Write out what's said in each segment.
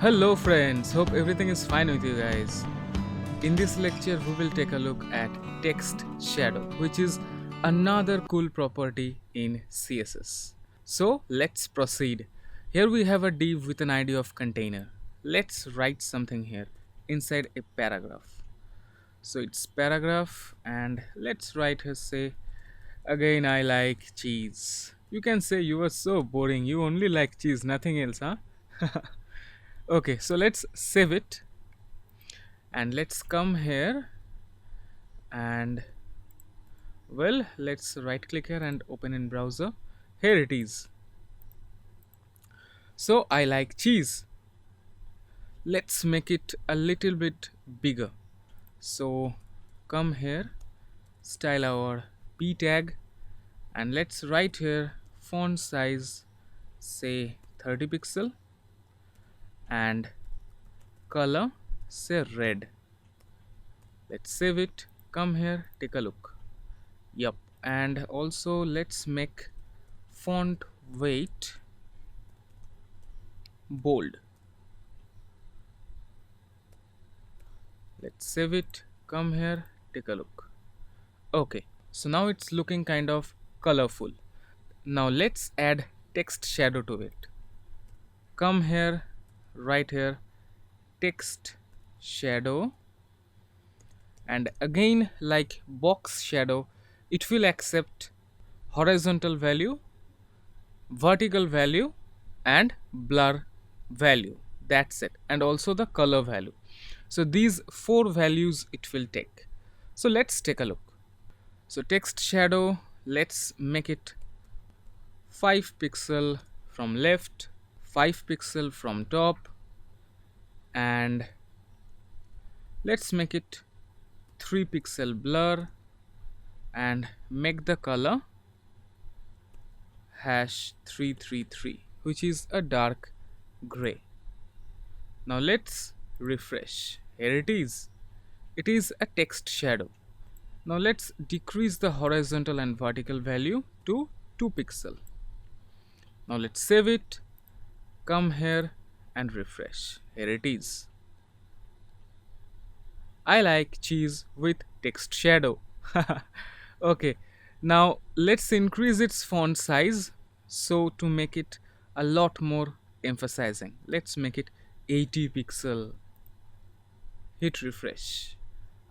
Hello friends, hope everything is fine with you guys. In this lecture we will take a look at Text Shadow, which is another cool property in CSS. So let's proceed. Here we have a div with an ID of container. Let's write something here inside a paragraph. So it's paragraph and let's write here say again I like cheese. You can say you are so boring, you only like cheese, nothing else, huh? Okay, so let's save it and let's come here and well, let's right click here and open in browser. Here it is. So I like cheese. Let's make it a little bit bigger. So come here, style our p tag and let's write here font size say 30 pixel and color say red. Let's save it. Come here, take a look. Yup, and also let's make font weight bold. Let's save it. Come here, take a look. Okay, so now it's looking kind of colorful. Now let's add text shadow to it. Come here, right here, text shadow, and again like box shadow, it will accept horizontal value, vertical value and blur value. That's it. And also the color value. So these four values it will take. So let's take a look. So text shadow, let's make it 5 pixel from left, 5 pixel from top, and let's make it 3 pixel blur and make the color #333, which is a dark gray. Now let's refresh. Here it is. It is a text shadow. Now let's decrease the horizontal and vertical value to 2 pixel. Now let's save it. Come here and refresh. Here it is. I like cheese with text shadow. Okay, now let's increase its font size so to make it a lot more emphasizing. Let's make it 80 pixel. Hit refresh.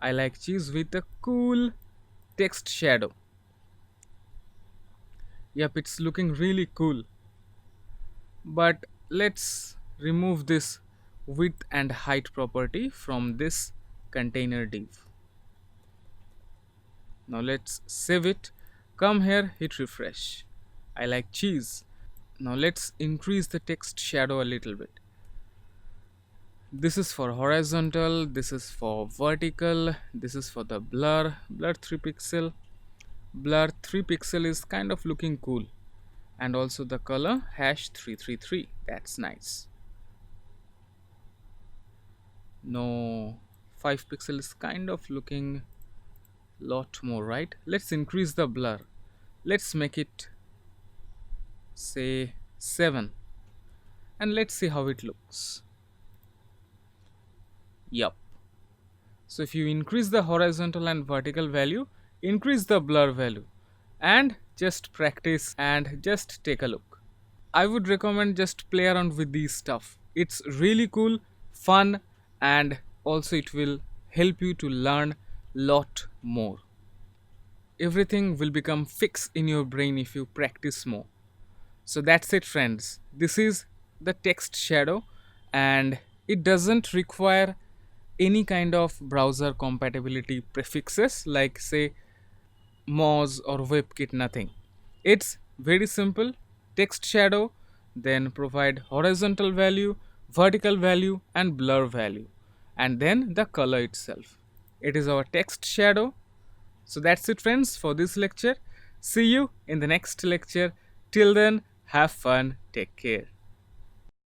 I like cheese with a cool text shadow. Yep, it's looking really cool. But let's remove this width and height property from this container div. Now let's save it. Come here, hit refresh. I like cheese. Now let's increase the text shadow a little bit. This is for horizontal, this is for vertical, this is for the blur 3 pixel. Blur 3 pixel is kind of looking cool. And also the color #333. That's nice. No, 5 pixel is kind of looking lot more, right? Let's increase the blur. Let's make it say 7 and let's see how it looks. Yup. So if you increase the horizontal and vertical value, increase the blur value and just practice and just take a look. I would recommend just play around with these stuff. It's really cool, fun, and also it will help you to learn lot more. Everything will become fixed in your brain if you practice more. So that's it friends. This is the text shadow and it doesn't require any kind of browser compatibility prefixes like say Moz or WebKit, nothing. It's very simple. Text shadow, then provide horizontal value, vertical value and blur value and then the color itself. It is our text shadow. So that's it friends for this lecture. See you in the next lecture. Till then, have fun. Take care.